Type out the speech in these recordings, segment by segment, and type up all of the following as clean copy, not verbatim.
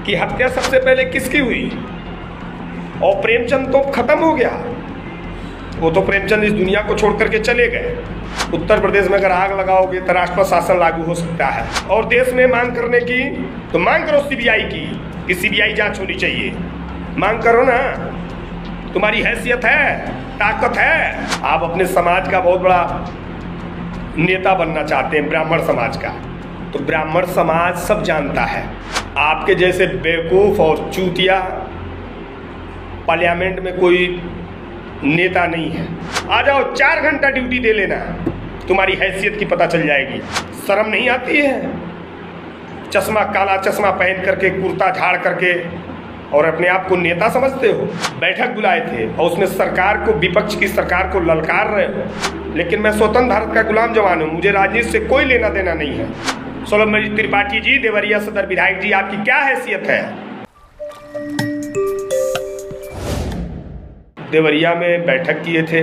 कि हत्या सबसे पहले किसकी हुई, और प्रेमचंद तो खत्म हो गया, वो तो प्रेमचंद इस दुनिया को छोड़ करके चले गए। उत्तर प्रदेश में अगर आग लगाओगे तो राष्ट्रपति शासन लागू हो सकता है। और देश में मांग करने की तो मांग करो सीबीआई की, कि सीबीआई जांच होनी चाहिए, मांग करो ना, तुम्हारी हैसियत है, ताकत है। आप अपने समाज का बहुत बड़ा नेता बनना चाहते हैं, ब्राह्मण समाज का, तो ब्राह्मण समाज सब जानता है। आपके जैसे बेवकूफ़ और चूतिया पार्लियामेंट में कोई नेता नहीं है। आ जाओ, 4 घंटा ड्यूटी दे लेना, तुम्हारी हैसियत की पता चल जाएगी। शर्म नहीं आती है? चश्मा, काला चश्मा पहन करके, कुर्ता झाड़ करके, और अपने आप को नेता समझते हो। बैठक बुलाए थे और उसमें सरकार को, विपक्ष की सरकार को ललकार रहे हो। लेकिन मैं स्वतंत्र भारत का गुलाम जवान हूँ, मुझे राजनीति से कोई लेना देना नहीं है। सोलमणि त्रिपाठी जी, देवरिया सदर विधायक जी, आपकी क्या हैसियत है? देवरिया में बैठक किए थे,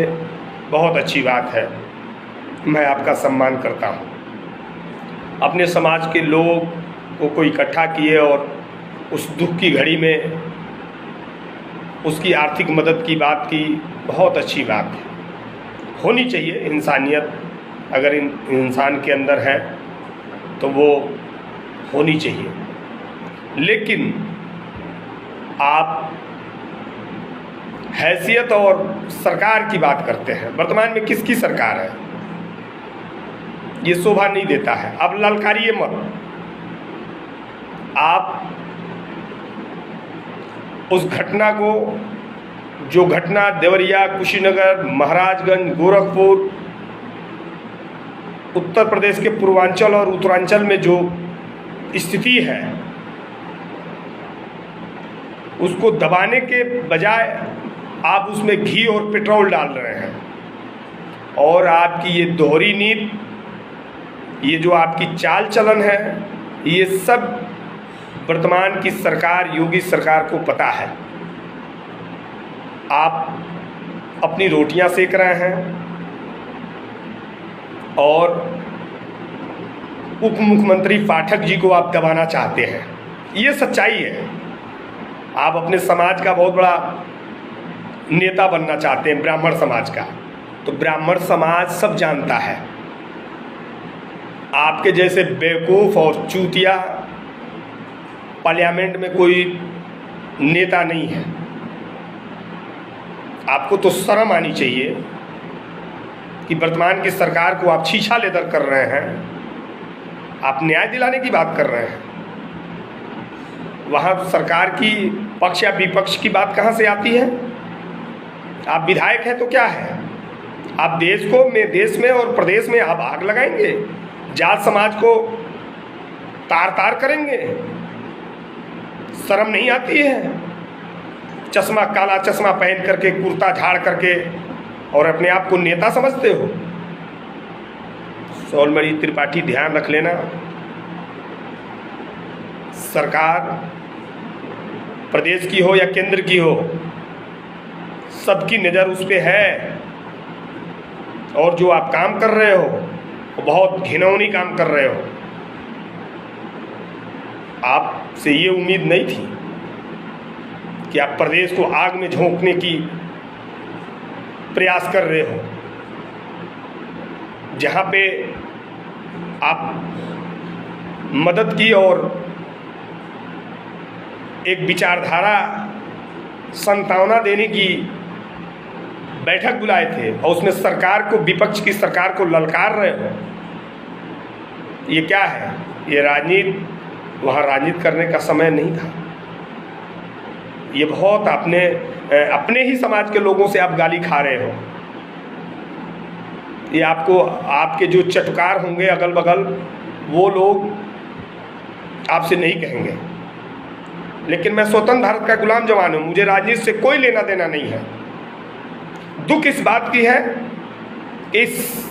बहुत अच्छी बात है, मैं आपका सम्मान करता हूँ। अपने समाज के लोग को इकट्ठा किए और उस दुख की घड़ी में उसकी आर्थिक मदद की बात की, बहुत अच्छी बात है, होनी चाहिए। इंसानियत अगर इंसान के अंदर है तो वो होनी चाहिए। लेकिन आप हैसियत और सरकार की बात करते हैं। वर्तमान में किसकी सरकार है? ये शोभा नहीं देता है। अब ललकारिए मत। आप उस घटना को, जो घटना देवरिया, कुशीनगर, महाराजगंज, गोरखपुर, उत्तर प्रदेश के पूर्वांचल और उत्तरांचल में जो स्थिति है, उसको दबाने के बजाय आप उसमें घी और पेट्रोल डाल रहे हैं। और आपकी ये दोहरी नीति, ये जो आपकी चाल चलन है, ये सब वर्तमान की सरकार, योगी सरकार को पता है। आप अपनी रोटियां सेक रहे हैं और उप मुख्यमंत्री पाठक जी को आप दबाना चाहते हैं। ये सच्चाई है। आप अपने समाज का बहुत बड़ा नेता बनना चाहते हैं, ब्राह्मण समाज का, तो ब्राह्मण समाज सब जानता है। आपके जैसे बेवकूफ़ और चूतिया पार्लियामेंट में कोई नेता नहीं है। आपको तो शर्म आनी चाहिए कि वर्तमान की सरकार को आप छीछा लेकर कर रहे हैं। आप न्याय दिलाने की बात कर रहे हैं। वहाँ सरकार की पक्ष या विपक्ष की बात कहाँ से आती है? आप विधायक हैं तो क्या है? आप देश में और प्रदेश में आप आग लगाएंगे, जाट समाज को तार तार करेंगे। शर्म नहीं आती है? चश्मा, काला चश्मा पहन करके, कुर्ता झाड़ करके, और अपने आप को नेता समझते हो। सोलमणि त्रिपाठी, ध्यान रख लेना, सरकार प्रदेश की हो या केंद्र की हो, सबकी नज़र उस पर है। और जो आप काम कर रहे हो वो बहुत घिनौनी काम कर रहे हो। आपसे ये उम्मीद नहीं थी कि आप प्रदेश को आग में झोंकने की प्रयास कर रहे हो। जहाँ पे आप मदद की और एक विचारधारा संतावना देने की बैठक बुलाए थे और उसमें सरकार को, विपक्ष की सरकार को ललकार रहे हो। ये क्या है? ये राजनीति, वहाँ राजनीति करने का समय नहीं था। ये बहुत अपने ही समाज के लोगों से आप गाली खा रहे हो। ये आपको, आपके जो चटकार होंगे अगल बगल, वो लोग आपसे नहीं कहेंगे। लेकिन मैं स्वतंत्र भारत का गुलाम जवान हूँ, मुझे राजनीति से कोई लेना देना नहीं है। दुख इस बात की है, इस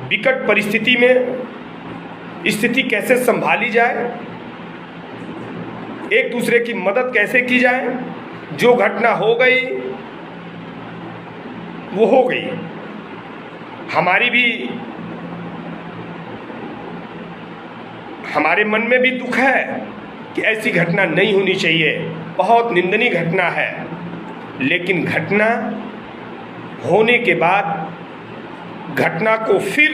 विकट परिस्थिति में स्थिति कैसे संभाली जाए, एक दूसरे की मदद कैसे की जाए। जो घटना हो गई वो हो गई। हमारी भी, हमारे मन में भी दुख है कि ऐसी घटना नहीं होनी चाहिए, बहुत निंदनीय घटना है। लेकिन घटना होने के बाद घटना को फिर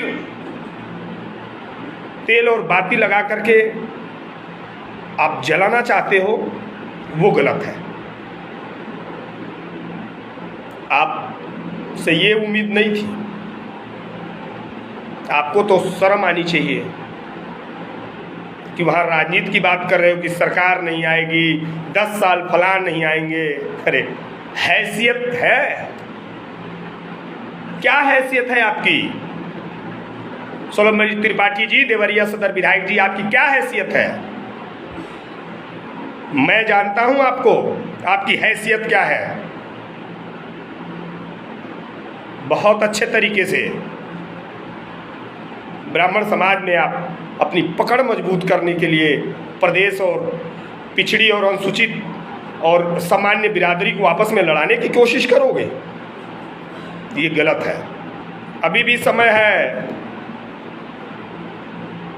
तेल और बाती लगा करके आप जलाना चाहते हो, वो गलत है। आपसे ये उम्मीद नहीं थी। आपको तो शर्म आनी चाहिए कि वहाँ राजनीति की बात कर रहे हो कि सरकार नहीं आएगी, 10 साल फलान नहीं आएंगे। अरे हैसियत है? क्या हैसियत है आपकी? सोलमजी त्रिपाठी जी, देवरिया सदर विधायक जी, आपकी क्या हैसियत है? मैं जानता हूं आपको, आपकी हैसियत क्या है। बहुत अच्छे तरीके से ब्राह्मण समाज में आप अपनी पकड़ मजबूत करने के लिए प्रदेश और पिछड़ी और अनुसूचित और सामान्य बिरादरी को आपस में लड़ाने की कोशिश करोगे, ये गलत है। अभी भी समय है।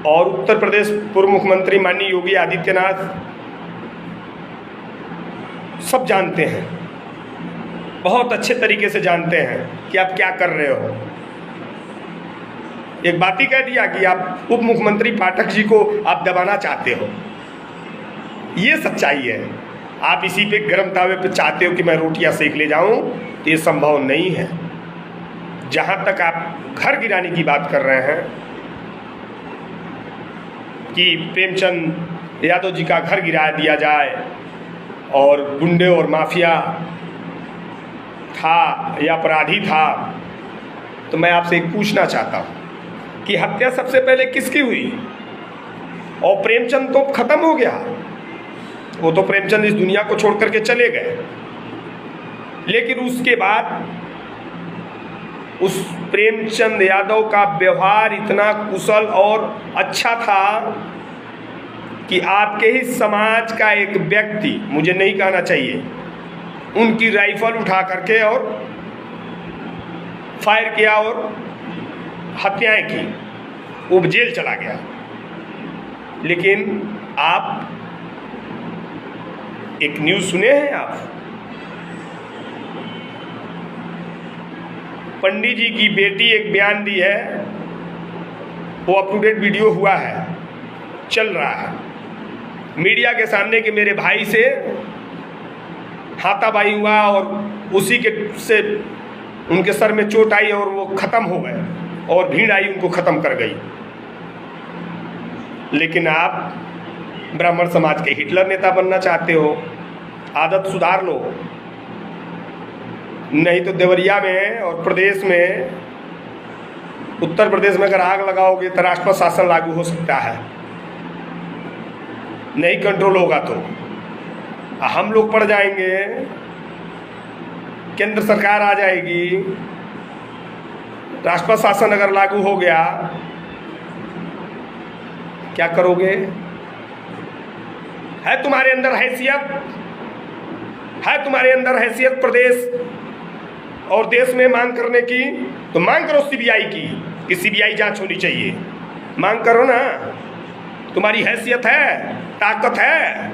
और उत्तर प्रदेश पूर्व मुख्यमंत्री माननीय योगी आदित्यनाथ सब जानते हैं, बहुत अच्छे तरीके से जानते हैं कि आप क्या कर रहे हो। एक बात ही कह दिया कि आप उप मुख्यमंत्री पाठक जी को आप दबाना चाहते हो, ये सच्चाई है। आप इसी पे गर्म तावे पे चाहते हो कि मैं रोटियां सेक ले जाऊं, तो ये संभव नहीं है। जहां तक आप घर गिराने की बात कर रहे हैं कि प्रेमचंद यादव जी का घर गिरा दिया जाए और गुंडे और माफिया था या अपराधी था, तो मैं आपसे एक पूछना चाहता हूँ कि हत्या सबसे पहले किसकी हुई? और प्रेमचंद तो खत्म हो गया, वो तो प्रेमचंद इस दुनिया को छोड़ करके चले गए। लेकिन उसके बाद उस प्रेमचंद यादव का व्यवहार इतना कुशल और अच्छा था कि आपके ही समाज का एक व्यक्ति, मुझे नहीं कहना चाहिए, उनकी राइफल उठा करके और फायर किया और हत्याएं की, वो जेल चला गया। लेकिन आप एक न्यूज़ सुने हैं आप? पंडित जी की बेटी एक बयान दी है, वो अप टू डेट वीडियो हुआ है, चल रहा है मीडिया के सामने कि मेरे भाई से हाथापाई हुआ और उसी के से उनके सर में चोट आई और वो ख़त्म हो गए और भीड़ आई उनको ख़त्म कर गई। लेकिन आप ब्राह्मण समाज के हिटलर नेता बनना चाहते हो, आदत सुधार लो, नहीं तो देवरिया में और प्रदेश में, उत्तर प्रदेश में अगर आग लगाओगे तो राष्ट्रपति शासन लागू हो सकता है, नहीं कंट्रोल होगा तो हम लोग पड़ जाएंगे, केंद्र सरकार आ जाएगी, राष्ट्रपति शासन अगर लागू हो गया, क्या करोगे? है तुम्हारे अंदर हैसियत? है तुम्हारे अंदर हैसियत प्रदेश और देश में मांग करने की? तो मांग करो सीबीआई की, कि सीबीआई जांच होनी चाहिए। मांग करो ना, तुम्हारी हैसियत है, ताकत है।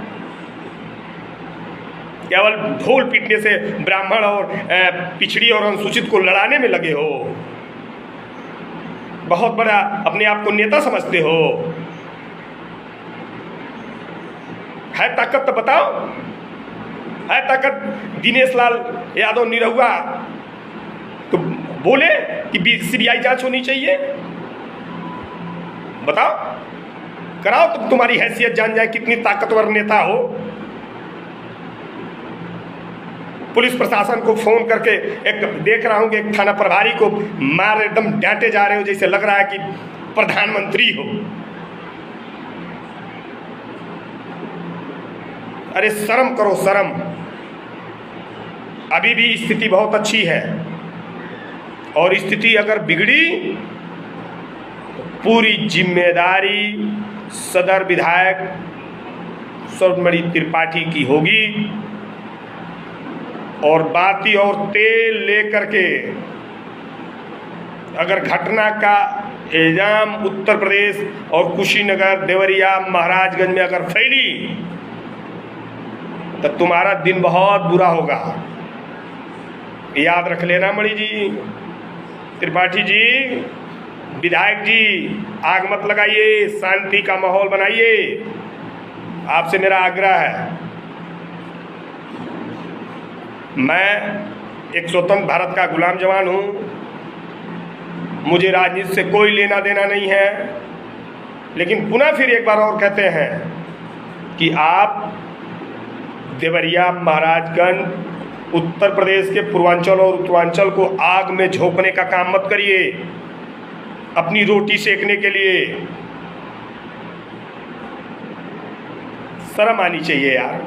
केवल ढोल पीटने से ब्राह्मण और पिछड़ी और अनुसूचित को लड़ाने में लगे हो, बहुत बड़ा अपने आप को नेता समझते हो। है ताकत तो बताओ, है ताकत? दिनेश लाल यादव निरहुआ तो बोले कि सीबीआई जांच होनी चाहिए, बताओ, कराओ, तो तुम्हारी हैसियत जान जाए कितनी ताकतवर नेता हो। पुलिस प्रशासन को फोन करके, एक देख रहा हूं कि एक थाना प्रभारी को मार एकदम डांटे जा रहे हो, जैसे लग रहा है कि प्रधानमंत्री हो। अरे शर्म करो, शर्म। अभी भी स्थिति बहुत अच्छी है और स्थिति अगर बिगड़ी तो पूरी जिम्मेदारी सदर विधायक सोलमजी त्रिपाठी की होगी। और बाती और तेल लेकर के अगर घटना का इल्जाम उत्तर प्रदेश और कुशीनगर, देवरिया, महाराजगंज में अगर फैली तो तुम्हारा दिन बहुत बुरा होगा। याद रख लेना मणि जी, त्रिपाठी जी, विधायक जी, आग मत लगाइए, शांति का माहौल बनाइए, आपसे मेरा आग्रह है। मैं एक स्वतंत्र भारत का गुलाम जवान हूँ, मुझे राजनीति से कोई लेना देना नहीं है, लेकिन पुनः फिर एक बार और कहते हैं कि आप देवरिया, महाराजगंज, उत्तर प्रदेश के पूर्वांचल और उत्तरांचल को आग में झोंकने का काम मत करिए अपनी रोटी सेकने के लिए। शर्म आनी चाहिए यार।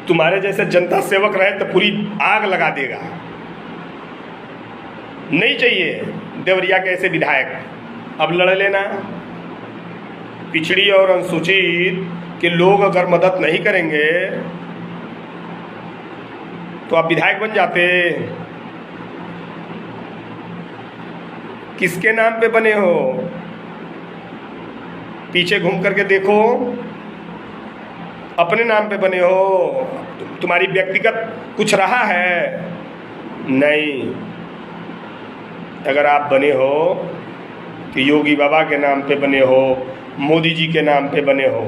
तुम्हारे जैसे जनता सेवक रहे तो पूरी आग लगा देगा। नहीं चाहिए देवरिया के ऐसे विधायक। अब लड़ लेना। पिछड़ी और अनुसूचित के लोग अगर मदद नहीं करेंगे तो आप विधायक बन जाते। किसके नाम पे बने हो? पीछे घूम करके देखो, अपने नाम पे बने हो। तुम्हारी व्यक्तिगत कुछ रहा है? नहीं। अगर आप बने हो कि योगी बाबा के नाम पे बने हो, मोदी जी के नाम पे बने हो।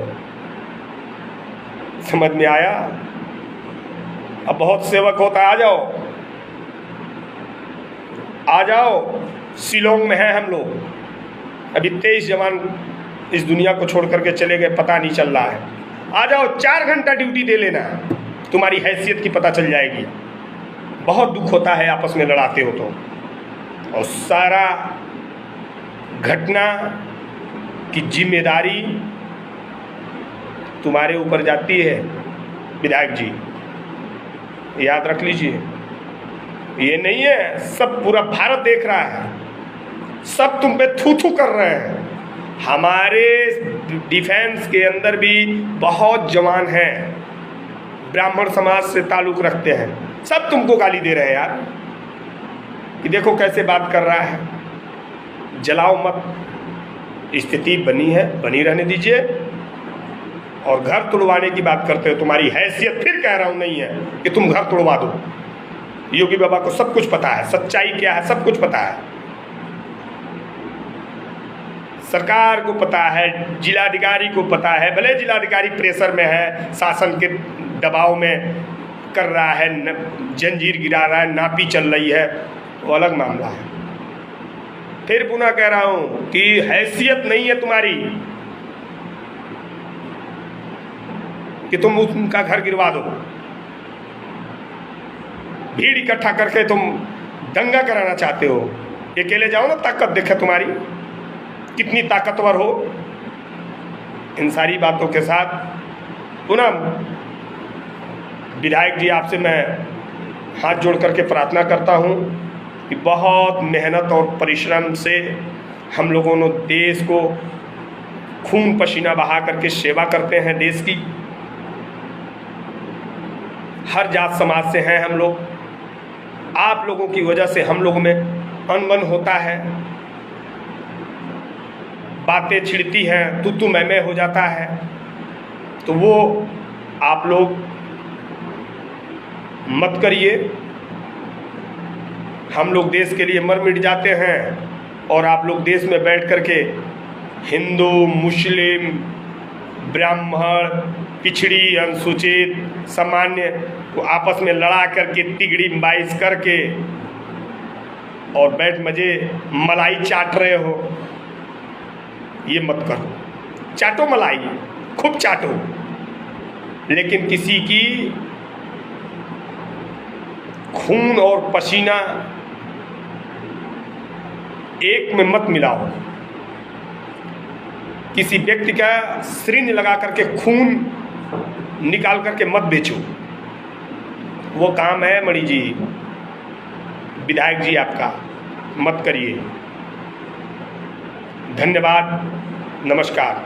समझ में आया? अब बहुत सेवक होता है, आ जाओ, आ जाओ। शिलोंग में है हम लोग। अभी 23 जवान इस दुनिया को छोड़ करके चले गए, पता नहीं चल रहा है। आ जाओ, 4 घंटा ड्यूटी दे लेना, तुम्हारी हैसियत की पता चल जाएगी। बहुत दुख होता है आपस में लड़ाते हो तो। और सारा घटना की जिम्मेदारी तुम्हारे ऊपर जाती है विधायक जी, याद रख लीजिए। ये नहीं है सब पूरा भारत देख रहा है, सब तुम पे थू थू कर रहे हैं। हमारे डिफेंस के अंदर भी बहुत जवान हैं, ब्राह्मण समाज से ताल्लुक़ रखते हैं, सब तुमको गाली दे रहे हैं यार कि देखो कैसे बात कर रहा है। जलाओ मत, स्थिति बनी है, बनी रहने दीजिए। और घर तुड़वाने की बात करते हो, तुम्हारी हैसियत फिर कह रहा हूँ नहीं है कि तुम घर तुड़वा दो। योगी बाबा को सब कुछ पता है, सच्चाई क्या है सब कुछ पता है, सरकार को पता है, जिलाधिकारी को पता है। भले जिलाधिकारी प्रेशर में है, शासन के दबाव में कर रहा है, जंजीर गिरा रहा है, नापी चल रही है, वो अलग मामला है। फिर पुनः कह रहा हूँ कि हैसियत नहीं है तुम्हारी कि तुम उनका घर गिरवा दो। भीड़ इकट्ठा करके तुम दंगा कराना चाहते हो। अकेले जाओ ना, ताकत देखे तुम्हारी कितनी ताकतवर हो। इन सारी बातों के साथ पुनः विधायक जी आपसे मैं हाथ जोड़ करके प्रार्थना करता हूँ कि बहुत मेहनत और परिश्रम से हम लोगों ने देश को खून पसीना बहा करके सेवा करते हैं देश की। हर जात समाज से हैं हम लोग। आप लोगों की वजह से हम लोगों में अनबन होता है, बातें छिड़ती हैं, तू मैं हो जाता है। तो वो आप लोग मत करिए। हम लोग देश के लिए मर मिट जाते हैं और आप लोग देश में बैठ करके हिंदू, मुस्लिम, ब्राह्मण, पिछड़ी, अनुसूचित, सामान्य को आपस में लड़ा करके तिगड़ी बाइस करके और बैठ मजे मलाई चाट रहे हो। ये मत करो। चाटो मलाई, खूब चाटो, लेकिन किसी की खून और पसीना एक में मत मिलाओ। किसी व्यक्ति का सिरिंज लगा करके खून निकाल करके मत बेचो। वो काम है मणि जी, विधायक जी आपका, मत करिए। धन्यवाद, नमस्कार।